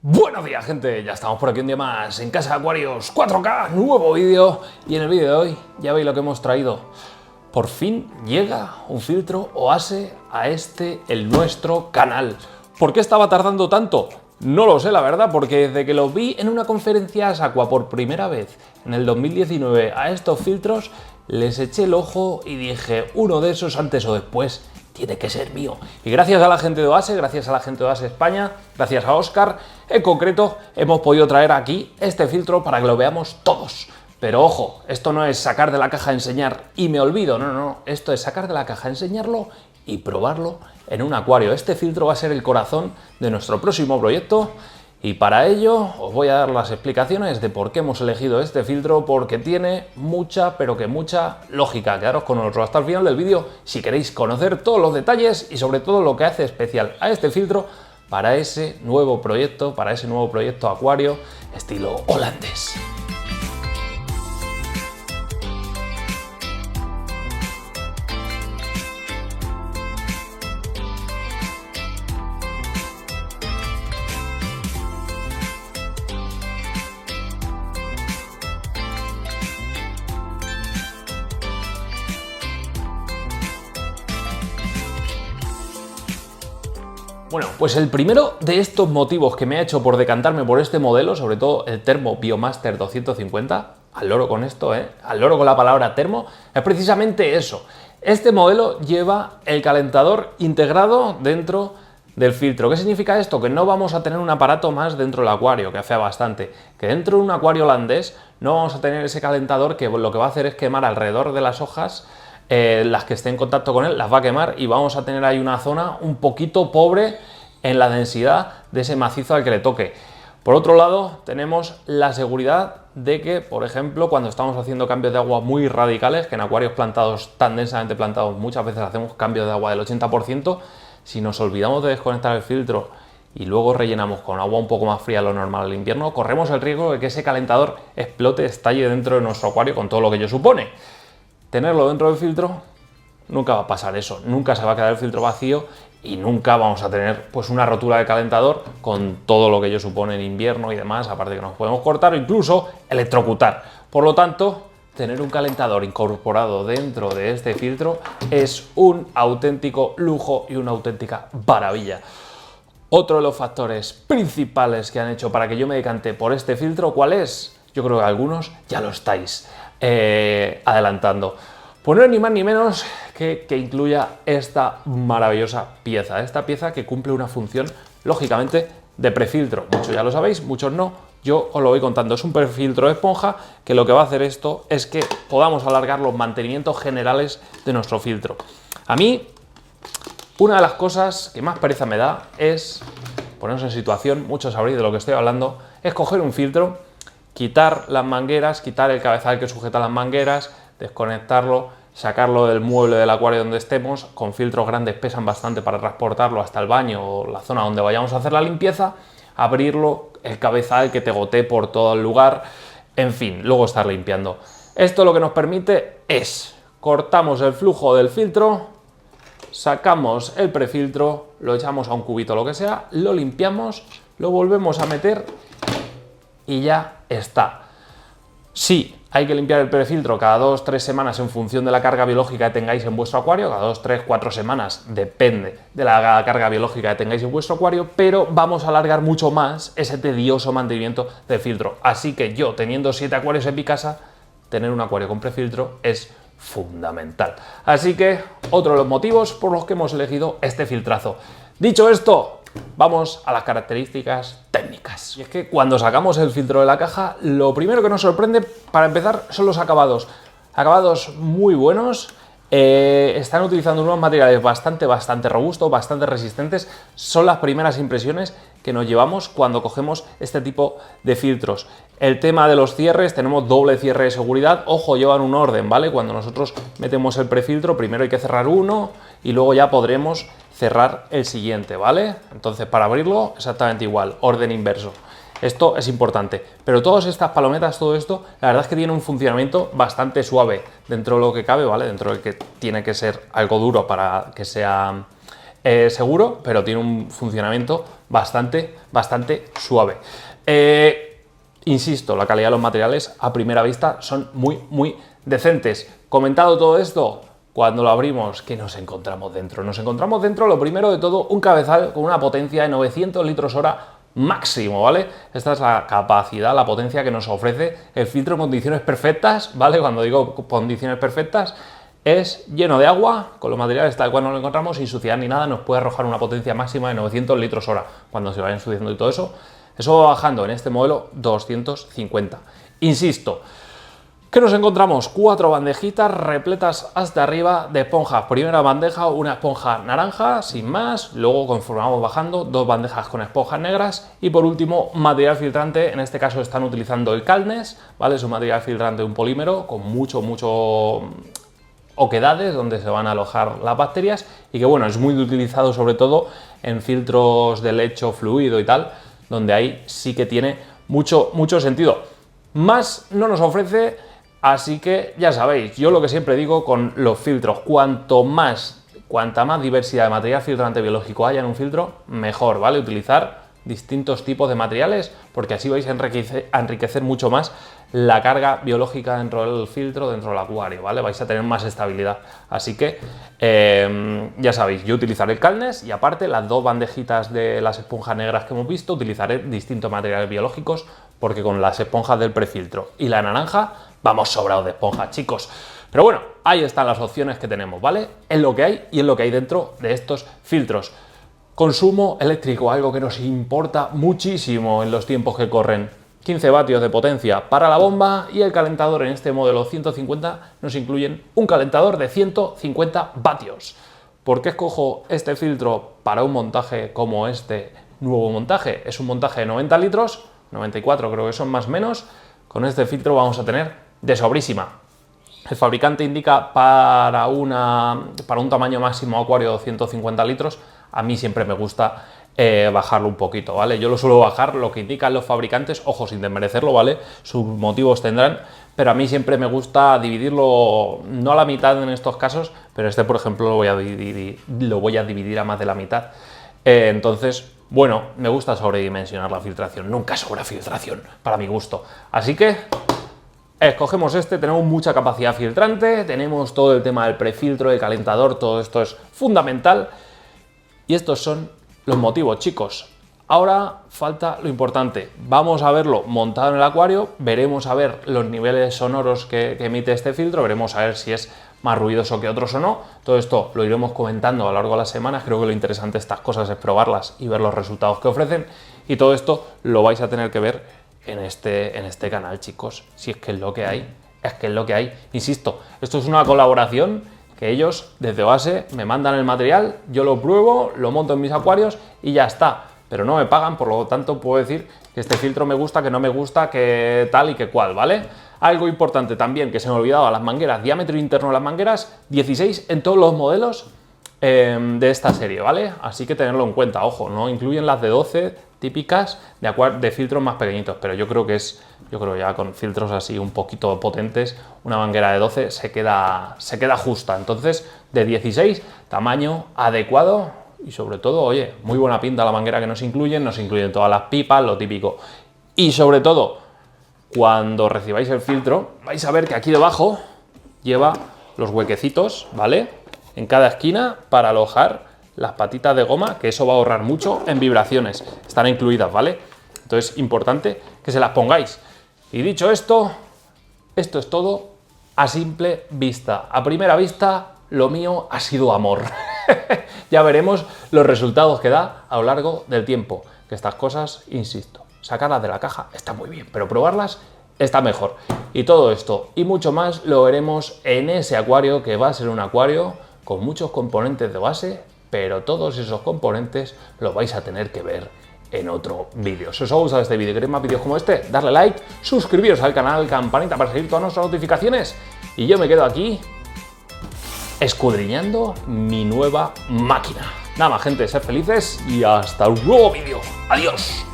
Buenos días, gente, ya estamos por aquí un día más en Casa de Acuarios 4K, nuevo vídeo, y en el vídeo de hoy ya veis lo que hemos traído. Por fin llega un filtro Oase a el nuestro canal. ¿Por qué estaba tardando tanto? No lo sé, la verdad, porque desde que los vi en una conferencia Asaqua por primera vez en el 2019 a estos filtros, les eché el ojo y dije, uno de esos antes o después tiene que ser mío. Y gracias a la gente de Oase, gracias a la gente de Oase España, gracias a Óscar, en concreto, hemos podido traer aquí este filtro para que lo veamos todos. Pero ojo, esto no es sacar de la caja, enseñar y me olvido, no, esto es sacar de la caja, enseñarlo y probarlo en un acuario. Este filtro va a ser el corazón de nuestro próximo proyecto y para ello os voy a dar las explicaciones de por qué hemos elegido este filtro, porque tiene mucha, pero que mucha lógica. Quedaros con nosotros hasta el final del vídeo si queréis conocer todos los detalles y sobre todo lo que hace especial a este filtro para ese nuevo proyecto, acuario estilo holandés. Bueno, pues el primero de estos motivos que me ha hecho por decantarme por este modelo, sobre todo el Thermo Biomaster 250, al loro con esto, al loro con la palabra termo, es precisamente eso. Este modelo lleva el calentador integrado dentro del filtro. ¿Qué significa esto? Que no vamos a tener un aparato más dentro del acuario, que afea bastante. Que dentro de un acuario holandés no vamos a tener ese calentador que lo que va a hacer es quemar alrededor de las hojas. Las que estén en contacto con él las va a quemar y vamos a tener ahí una zona un poquito pobre en la densidad de ese macizo al que le toque. Por otro lado, tenemos la seguridad de que, por ejemplo, cuando estamos haciendo cambios de agua muy radicales, que en acuarios plantados, tan densamente plantados, muchas veces hacemos cambios de agua del 80%, si nos olvidamos de desconectar el filtro y luego rellenamos con agua un poco más fría de lo normal al invierno, corremos el riesgo de que ese calentador explote, estalle dentro de nuestro acuario con todo lo que ello supone. Tenerlo dentro del filtro, nunca va a pasar eso, nunca se va a quedar el filtro vacío y nunca vamos a tener pues una rotura de calentador con todo lo que ello supone en invierno y demás, aparte que nos podemos cortar o incluso electrocutar. Por lo tanto, tener un calentador incorporado dentro de este filtro es un auténtico lujo y una auténtica maravilla. Otro de los factores principales que han hecho para que yo me decante por este filtro, ¿cuál es? Yo creo que algunos ya lo estáis adelantando. Pues no es ni más ni menos que incluya esta maravillosa pieza. Esta pieza que cumple una función, lógicamente, de prefiltro. Muchos ya lo sabéis, muchos no. Yo os lo voy contando. Es un prefiltro de esponja que lo que va a hacer esto es que podamos alargar los mantenimientos generales de nuestro filtro. A mí, una de las cosas que más pereza me da es ponernos en situación, muchos sabréis de lo que estoy hablando, es coger un filtro, quitar las mangueras, quitar el cabezal que sujeta las mangueras, desconectarlo, sacarlo del mueble del acuario donde estemos. Con filtros grandes pesan bastante para transportarlo hasta el baño o la zona donde vayamos a hacer la limpieza, abrirlo, el cabezal que te gotee por todo el lugar, en fin, luego estar limpiando. Esto lo que nos permite es, cortamos el flujo del filtro, sacamos el prefiltro, lo echamos a un cubito o lo que sea, lo limpiamos, lo volvemos a meter y ya está. Sí, hay que limpiar el prefiltro cada 2-3 semanas en función de la carga biológica que tengáis en vuestro acuario, cada 2-3-4 semanas, depende de la carga biológica que tengáis en vuestro acuario, pero vamos a alargar mucho más ese tedioso mantenimiento del filtro. Así que yo, teniendo 7 acuarios en mi casa, tener un acuario con prefiltro es fundamental. Así que otro de los motivos por los que hemos elegido este filtrazo. Dicho esto, vamos a las características técnicas. Y es que cuando sacamos el filtro de la caja, lo primero que nos sorprende, para empezar, son los acabados. Acabados muy buenos. Están utilizando unos materiales bastante robustos, bastante resistentes. Son las primeras impresiones que nos llevamos cuando cogemos este tipo de filtros. El tema de los cierres, tenemos doble cierre de seguridad. Ojo, llevan un orden, ¿vale? Cuando nosotros metemos el prefiltro, primero hay que cerrar uno y luego ya podremos cerrar el siguiente, ¿vale? Entonces, para abrirlo, exactamente igual, orden inverso. Esto es importante, pero todas estas palometas, todo esto, la verdad es que tiene un funcionamiento bastante suave dentro de lo que cabe, ¿vale? Dentro de que tiene que ser algo duro para que sea seguro, pero tiene un funcionamiento bastante suave. Insisto, la calidad de los materiales a primera vista son muy decentes. Comentado todo esto, cuando lo abrimos, ¿qué nos encontramos dentro? Nos encontramos dentro, lo primero de todo, un cabezal con una potencia de 900 litros hora máximo, ¿vale? Esta es la capacidad, la potencia que nos ofrece el filtro en condiciones perfectas, ¿vale? Cuando digo condiciones perfectas, es lleno de agua, con los materiales tal cual no lo encontramos, sin suciedad ni nada, nos puede arrojar una potencia máxima de 900 litros hora. Cuando se vaya ensuciando y todo eso, eso va bajando en este modelo 250. Insisto, ¿qué nos encontramos? 4 bandejitas repletas hasta arriba de esponjas. Primera bandeja, una esponja naranja, sin más. Luego, conforme vamos bajando, 2 bandejas con esponjas negras. Y por último, material filtrante. En este caso están utilizando el Calnes, ¿vale? Es un material filtrante de un polímero con mucho oquedades donde se van a alojar las bacterias y que, bueno, es muy utilizado sobre todo en filtros de lecho fluido y tal, donde ahí sí que tiene mucho sentido. Más no nos ofrece. Así que ya sabéis, yo lo que siempre digo con los filtros, cuanta más diversidad de material filtrante biológico haya en un filtro, mejor, ¿vale? Utilizar distintos tipos de materiales porque así vais a enriquecer mucho más la carga biológica dentro del filtro, dentro del acuario, ¿vale? Vais a tener más estabilidad. Así que ya sabéis, yo utilizaré el Calnes y aparte las 2 bandejitas de las esponjas negras que hemos visto, utilizaré distintos materiales biológicos porque con las esponjas del prefiltro y la naranja vamos sobrados de esponjas, chicos. Pero bueno, ahí están las opciones que tenemos, ¿vale? Es lo que hay y es lo que hay dentro de estos filtros. Consumo eléctrico, algo que nos importa muchísimo en los tiempos que corren. 15 vatios de potencia para la bomba y el calentador en este modelo 150 nos incluyen un calentador de 150 vatios. ¿Por qué escojo este filtro para un montaje como este nuevo montaje? Es un montaje de 90 litros, 94 creo que son más o menos. Con este filtro vamos a tener de sobrísima. El fabricante indica para un tamaño máximo acuario de 250 litros. A mí siempre me gusta bajarlo un poquito, ¿vale? Yo lo suelo bajar, lo que indican los fabricantes, ojo, sin desmerecerlo, ¿vale? Sus motivos tendrán, pero a mí siempre me gusta dividirlo, no a la mitad en estos casos, pero este, por ejemplo, lo voy a dividir a más de la mitad. Entonces, bueno, me gusta sobredimensionar la filtración, nunca sobra filtración, para mi gusto. Así que escogemos este, tenemos mucha capacidad filtrante, tenemos todo el tema del prefiltro, del calentador, todo esto es fundamental. Y estos son los motivos, chicos. Ahora falta lo importante. Vamos a verlo montado en el acuario, veremos a ver los niveles sonoros que emite este filtro, veremos a ver si es más ruidoso que otros o no. Todo esto lo iremos comentando a lo largo de las semanas. Creo que lo interesante de estas cosas es probarlas y ver los resultados que ofrecen. Y todo esto lo vais a tener que ver en este canal, chicos. Si es que es lo que hay, Insisto, esto es una colaboración que ellos desde base me mandan el material, yo lo pruebo, lo monto en mis acuarios y ya está. Pero no me pagan, por lo tanto puedo decir que este filtro me gusta, que no me gusta, que tal y que cual, ¿vale? Algo importante también que se me ha olvidado, las mangueras, diámetro interno de las mangueras, 16 en todos los modelos de esta serie, ¿vale? Así que tenerlo en cuenta, ojo, no incluyen las de 12 típicas de filtros más pequeñitos, pero yo creo ya con filtros así un poquito potentes, una manguera de 12 se queda justa. Entonces, de 16, tamaño adecuado y sobre todo, oye, muy buena pinta la manguera que nos incluyen todas las pipas, lo típico. Y sobre todo, cuando recibáis el filtro, vais a ver que aquí debajo lleva los huequecitos, ¿vale? En cada esquina para alojar las patitas de goma, que eso va a ahorrar mucho en vibraciones. Están incluidas, ¿vale? Entonces, importante que se las pongáis. Y dicho esto, esto es todo a simple vista. A primera vista, lo mío ha sido amor. Ya veremos los resultados que da a lo largo del tiempo. Que estas cosas, insisto, sacarlas de la caja está muy bien, pero probarlas está mejor. Y todo esto y mucho más lo veremos en ese acuario, que va a ser un acuario con muchos componentes de base, pero todos esos componentes los vais a tener que ver en otro vídeo. Si os ha gustado este vídeo y queréis más vídeos como este, darle like, suscribiros al canal, campanita para seguir todas nuestras notificaciones. Y yo me quedo aquí escudriñando mi nueva máquina. Nada más, gente, sed felices y hasta un nuevo vídeo. ¡Adiós!